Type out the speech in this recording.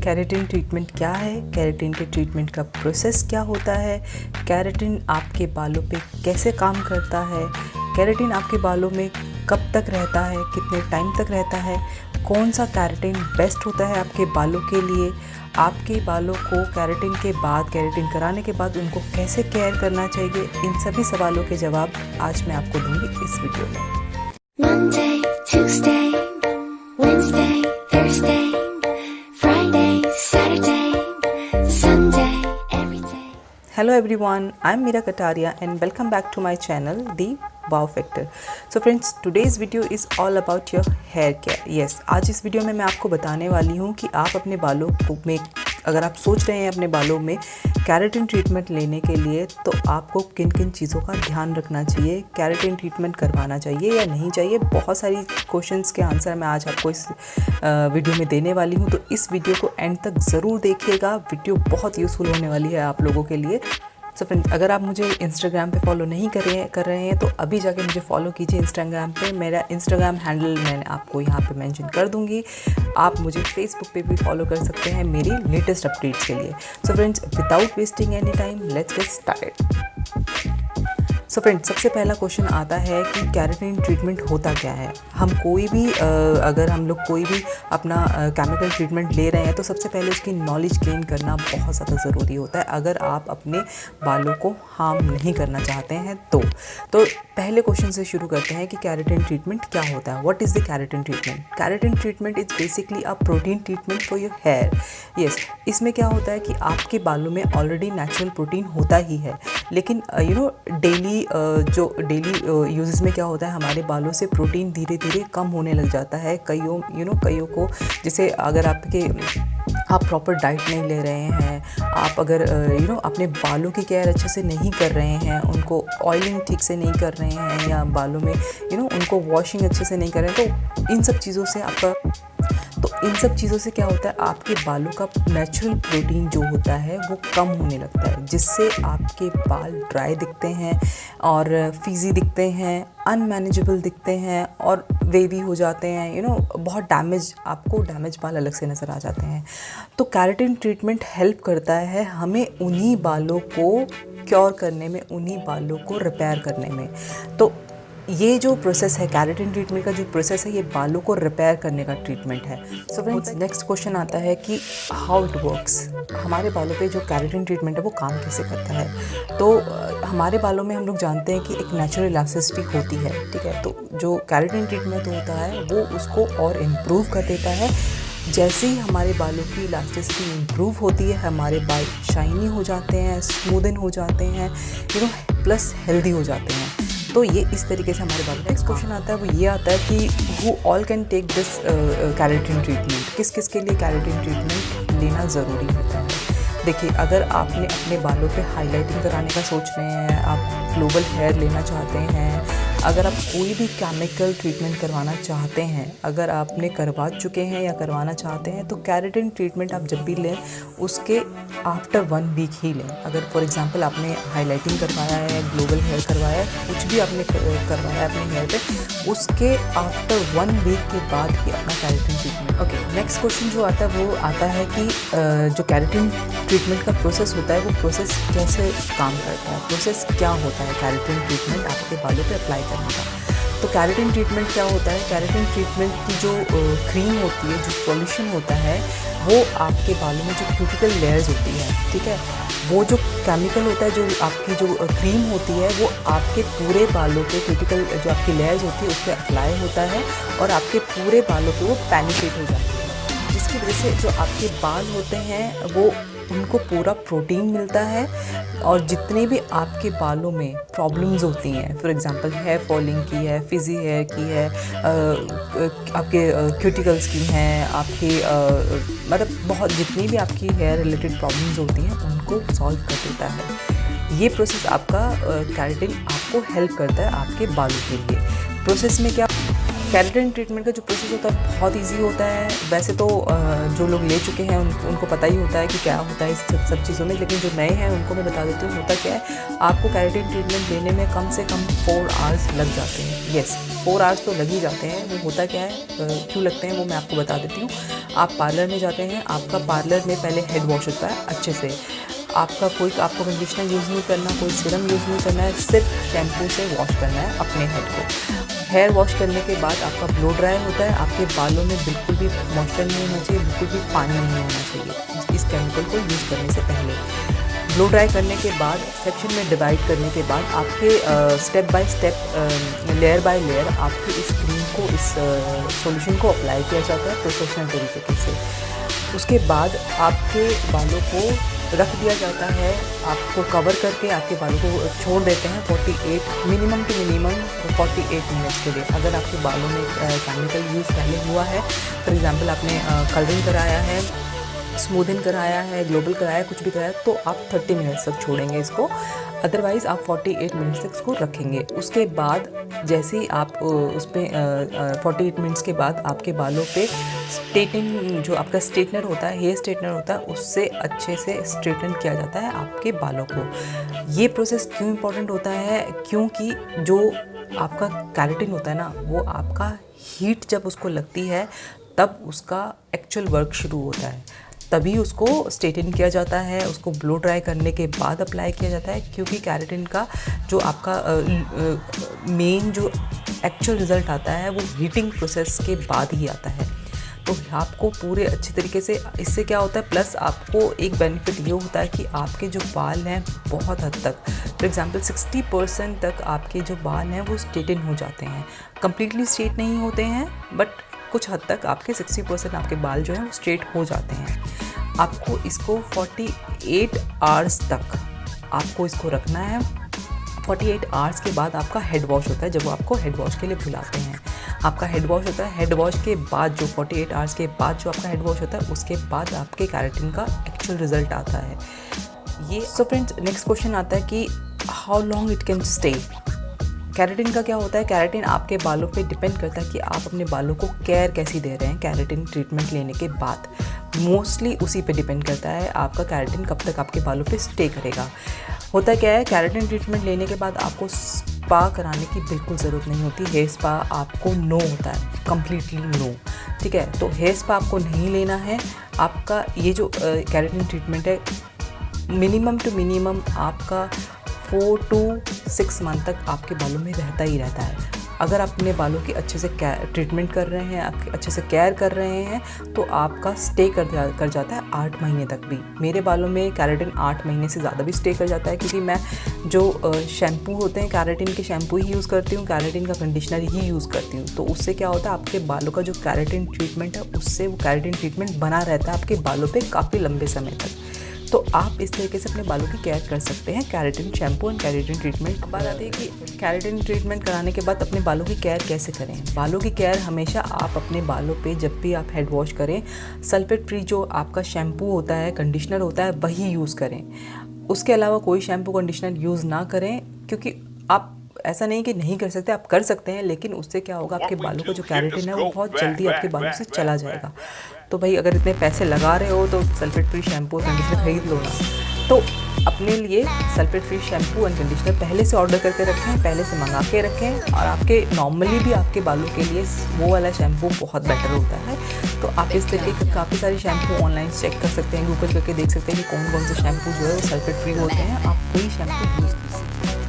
Keratin treatment क्या है, keratin के ट्रीटमेंट का प्रोसेस क्या होता है, केराटिन आपके बालों पे कैसे काम करता है, केराटिन आपके बालों में कब तक रहता है, कितने टाइम तक रहता है, कौन सा केराटिन बेस्ट होता है आपके बालों के लिए, आपके बालों को केराटिन के बाद, केराटिन कराने के बाद उनको कैसे केयर करना चाहिए, इन सभी सवालों के जवाब आज मैं आपको दूंगी इस वीडियो में। Monday, Tuesday, Wednesday, Thursday, Friday, Saturday, Sunday, every day. Hello everyone, I am Meera Kataria and welcome back to my channel, The Wow Factor. So friends, today's video is all about your hair care. Yes, आज इस video में मैं आपको बताने वाली हूँ कि आप अपने बालों में, अगर आप सोच रहे हैं अपने बालों में केराटिन ट्रीटमेंट लेने के लिए, तो आपको किन किन चीज़ों का ध्यान रखना चाहिए, केराटिन ट्रीटमेंट करवाना चाहिए या नहीं चाहिए। बहुत सारी क्वेश्चंस के आंसर मैं आज आपको इस वीडियो में देने वाली हूँ, तो इस वीडियो को एंड तक ज़रूर देखिएगा। वीडियो बहुत यूज़फुल होने वाली है आप लोगों के लिए। सो फ्रेंड्स, अगर आप मुझे इंस्टाग्राम पे फॉलो नहीं कर रहे हैं तो अभी जाके मुझे फॉलो कीजिए इंस्टाग्राम पे। मेरा इंस्टाग्राम हैंडल मैंने आपको यहाँ पे मेंशन कर दूँगी। आप मुझे फेसबुक पे भी फॉलो कर सकते हैं मेरी लेटेस्ट अपडेट्स के लिए। So friends, without wasting any time, let's get started. So friends, सबसे पहला क्वेश्चन आता है कि केराटिन ट्रीटमेंट होता क्या है। हम कोई भी अगर हम लोग कोई भी अपना केमिकल ट्रीटमेंट ले रहे हैं तो सबसे पहले उसकी नॉलेज गेन करना बहुत ज़्यादा ज़रूरी होता है, अगर आप अपने बालों को हार्म नहीं करना चाहते हैं तो पहले क्वेश्चन से शुरू करते हैं कि केराटिन ट्रीटमेंट क्या होता है। What is the keratin treatment? Keratin treatment is basically a protein treatment for your hair. Yes, इसमें क्या होता है कि आपके बालों में ऑलरेडी नेचुरल प्रोटीन होता ही है, लेकिन डेली यूजेस में क्या होता है, हमारे बालों से प्रोटीन धीरे धीरे कम होने लग जाता है। कईयों को, जैसे अगर आप प्रॉपर डाइट नहीं ले रहे हैं, आप अगर अपने बालों की केयर अच्छे से नहीं कर रहे हैं, उनको ऑयलिंग ठीक से नहीं कर रहे हैं, या बालों में उनको वॉशिंग अच्छे से नहीं कर रहे हैं, तो इन सब चीज़ों से क्या होता है, आपके बालों का नेचुरल प्रोटीन जो होता है वो कम होने लगता है, जिससे आपके बाल ड्राई दिखते हैं और फिजी दिखते हैं, अनमैनेजेबल दिखते हैं और वेवी हो जाते हैं। बहुत आपको डैमेज बाल अलग से नज़र आ जाते हैं। तो केराटिन ट्रीटमेंट हेल्प करता है हमें उन्हीं बालों को क्योर करने में, उन्हीं बालों को रिपेयर करने में। तो ये जो प्रोसेस है, केराटिन ट्रीटमेंट का जो प्रोसेस है, ये बालों को रिपेयर करने का ट्रीटमेंट है। सो फ्रेंड्स, नेक्स्ट क्वेश्चन आता है कि हाउ इट वर्क्स। हमारे बालों पे जो केराटिन ट्रीटमेंट है वो काम कैसे करता है। तो हमारे बालों में हम लोग जानते हैं कि एक नेचुरल इलास्टिसिटी होती है, ठीक है। तो जो केराटिन ट्रीटमेंट होता है वो उसको और इम्प्रूव कर देता है। जैसे ही हमारे बालों की इलास्टिसिटी इम्प्रूव होती है, हमारे बाल शाइनी हो जाते हैं, स्मूदन हो जाते हैं, प्लस हेल्दी हो जाते हैं। तो ये इस तरीके से हमारे बालों। नेक्स्ट क्वेश्चन आता है, वो ये आता है कि who all can take this keratin treatment. किस किस के लिए केराटिन ट्रीटमेंट लेना ज़रूरी होता है। देखिए, अगर आपने अपने बालों पे हाइलाइटिंग कराने का सोच रहे हैं, आप ग्लोबल हेयर लेना चाहते हैं, अगर आप कोई भी केमिकल ट्रीटमेंट करवाना चाहते हैं, अगर आपने करवा चुके हैं या करवाना चाहते हैं, तो केराटिन ट्रीटमेंट आप जब भी लें उसके आफ्टर 1 वीक ही लें। अगर फॉर एग्जांपल आपने हाइलाइटिंग करवाया है, ग्लोबल हेयर करवाया है, कुछ भी आपने करवाया है अपने हेयर पे, उसके आफ्टर 1 वीक के बाद ही अपना keratin treatment. Okay, next question जो आता है वो आता है कि जो केराटिन ट्रीटमेंट का प्रोसेस होता है वो प्रोसेस कैसे काम करता है, प्रोसेस क्या होता है केराटिन ट्रीटमेंट आपके बालों पे अप्लाई करने का। तो केराटिन ट्रीटमेंट क्या होता है, केराटिन ट्रीटमेंट की जो क्रीम होती है, जो सॉल्यूशन होता है, वो आपके बालों में जो क्यूटिकल लेयर्स होती है, ठीक है, वो जो केमिकल होता है, जो आपकी जो क्रीम होती है, वो आपके पूरे बालों पे क्यूटिकल जो आपकी लेयर्स होती है उस पर अप्लाई होता है और आपके पूरे बालों पे वो पेनिट्रेट हो जाती है, जिसकी वजह से जो आपके बाल होते हैं वो उनको पूरा प्रोटीन मिलता है। और जितने भी आपके बालों में प्रॉब्लम्स होती हैं, फॉर एग्जांपल हेयर फॉलिंग की है, फिजी हेयर की है, आपके क्यूटिकल्स की हैं, आपके मतलब बहुत जितनी भी आपकी हेयर रिलेटेड प्रॉब्लम्स होती हैं उनको सॉल्व कर देता है। ये प्रोसेस आपका केराटिन आपको हेल्प करता है आपके बालों के लिए। प्रोसेस में क्या, केराटिन ट्रीटमेंट का जो प्रोसेस होता है बहुत इजी होता है। वैसे तो जो लोग ले चुके हैं उनको पता ही होता है कि क्या होता है इस सब चीज़ों में, लेकिन जो नए हैं उनको मैं बता देती हूँ होता क्या है। आपको केराटिन ट्रीटमेंट लेने में कम से कम 4 आवर्स लग जाते हैं। यस, 4 आवर्स तो लग ही जाते हैं। वो होता क्या है, क्यों लगते हैं वो मैं आपको बता देती हूँ। आप पार्लर में जाते हैं, आपका पार्लर में पहले हेड वॉश होता है अच्छे से, आपको कंडीशनर यूज़ नहीं करना, कोई सीरम यूज़ नहीं करना है, सिर्फ शैम्पू से वॉश करना है अपने हेड को। हेयर वॉश करने के बाद आपका ब्लो ड्राई होता है, आपके बालों में बिल्कुल भी मॉइस्चर नहीं होना चाहिए, बिल्कुल भी पानी नहीं होना चाहिए इस केमिकल को यूज़ करने से पहले। ब्लो ड्राई करने के बाद सेक्शन में डिवाइड करने के बाद आपके step by step, layer by layer आपके इस क्रीम को, इस सॉल्यूशन को अप्लाई किया जाता है प्रोफेशनल तरीके से। उसके बाद आपके बालों को रख दिया जाता है, आपको कवर करके आपके बालों को छोड़ देते हैं 48 मिनिमम टू मिनिमम 48 मिनट्स के लिए। अगर आपके बालों में केमिकल यूज़ पहले हुआ है, फॉर एग्जांपल आपने कलरिंग कराया है, स्मूदिंग कराया है, ग्लोबल कराया है, कुछ भी कराया, तो आप 30 मिनट्स तक छोड़ेंगे इसको, अदरवाइज़ आप 48 मिनट्स तक इसको रखेंगे। उसके बाद जैसे ही आप उस पर 48 मिनट्स के बाद आपके बालों पे स्ट्रेटनिंग, जो आपका स्ट्रेटनर होता है, हेयर स्ट्रेटनर होता है, उससे अच्छे से स्ट्रेटन किया जाता है आपके बालों को। ये प्रोसेस क्यों इम्पोर्टेंट होता है, क्योंकि जो आपका केराटिन होता है ना, वो आपका हीट जब उसको लगती है तब उसका एक्चुअल वर्क शुरू होता है, तभी उसको स्ट्रेटन किया जाता है, उसको ब्लो ड्राई करने के बाद अप्लाई किया जाता है। क्योंकि केराटिन का जो आपका मेन जो एक्चुअल रिज़ल्ट आता है वो हीटिंग प्रोसेस के बाद ही आता है। तो आपको पूरे अच्छे तरीके से, इससे क्या होता है, प्लस आपको एक बेनिफिट ये होता है कि आपके जो बाल हैं बहुत हद तक, फॉर एग्जांपल 60% तक आपके जो बाल हैं वो स्ट्रेटन हो जाते हैं। कंप्लीटली स्ट्रेट नहीं होते हैं, बट कुछ हद तक आपके 60% आपके बाल जो हैं वो स्ट्रेट हो जाते हैं। आपको इसको 48 आवर्स तक आपको इसको रखना है। 48 आवर्स के बाद आपका हेड वॉश होता है, जब वो आपको हेड वॉश के लिए बुलाते हैं। आपका हेड वॉश होता है, हेड वॉश के बाद जो 48 आवर्स के बाद जो आपका हेड वॉश होता है, उसके बाद आपके केराटिन का एक्चुअल रिजल्ट आता है ये। सो फ्रेंड्स, नेक्स्ट क्वेश्चन आता है कि how long it can stay. Keratin का क्या होता है, केराटिन आपके बालों पे डिपेंड करता है कि आप अपने बालों को केयर कैसी दे रहे हैं। केराटिन ट्रीटमेंट लेने के बाद मोस्टली उसी पे डिपेंड करता है आपका केराटिन कब तक आपके बालों पे स्टे करेगा। होता क्या है, केराटिन ट्रीटमेंट लेने के बाद आपको स्पा कराने की बिल्कुल ज़रूरत नहीं होती। हेयर स्पा आपको नो होता है, कम्प्लीटली नो, ठीक है। तो हेयर स्पा आपको नहीं लेना है। आपका ये जो केराटिन ट्रीटमेंट है, मिनिमम टू मिनिमम आपका 4 to 6 मंथ तक आपके बालों में रहता ही रहता है। अगर आप अपने बालों की अच्छे से ट्रीटमेंट कर रहे हैं, आप अच्छे से केयर कर रहे हैं, तो आपका स्टे कर जाता है 8 महीने तक भी। मेरे बालों में केराटिन 8 महीने से ज़्यादा भी स्टे कर जाता है, क्योंकि मैं जो शैम्पू होते हैं केराटिन के शैम्पू ही यूज़ करती हूँ, केराटिन का कंडीशनर ही यूज़ करती हूँ। तो उससे क्या होता है, आपके बालों का जो केराटिन ट्रीटमेंट है, उससे वो केराटिन ट्रीटमेंट बना रहता है आपके बालों पर काफ़ी लंबे समय तक। तो आप इस तरीके से अपने बालों की केयर कर सकते हैं, keratin shampoo and keratin treatment. बात आती है कि केराटिन ट्रीटमेंट कराने के बाद अपने बालों की केयर कैसे करें। बालों की केयर हमेशा आप अपने बालों पे जब भी आप हेड वॉश करें, सल्फेट फ्री जो आपका शैम्पू होता है, कंडीशनर होता है, वही यूज़ करें। उसके अलावा कोई शैम्पू कंडीशनर यूज़ ना करें, क्योंकि आप ऐसा नहीं कि नहीं कर सकते, आप कर सकते हैं, लेकिन उससे क्या होगा, आपके बालों का जो केराटिन है वो बहुत जल्दी आपके बालों से चला जाएगा। तो भाई अगर इतने पैसे लगा रहे हो तो सल्फेट फ्री शैम्पू और कंडीशनर खरीद लो ना। तो अपने लिए sulphate free shampoo and conditioner पहले से ऑर्डर करके रखें, पहले से मंगा के रखें। और आपके नॉर्मली भी आपके बालों के लिए वो वाला शैम्पू बहुत बेटर होता है। तो आप इस तरीके के काफ़ी सारे शैम्पू ऑनलाइन चेक कर सकते हैं, गूगल करके देख सकते हैं कि कौन कौन से शैम्पू जो है वो सल्फेट फ्री होते हैं। आप वही शैम्पू यूज़ कर सकते हैं।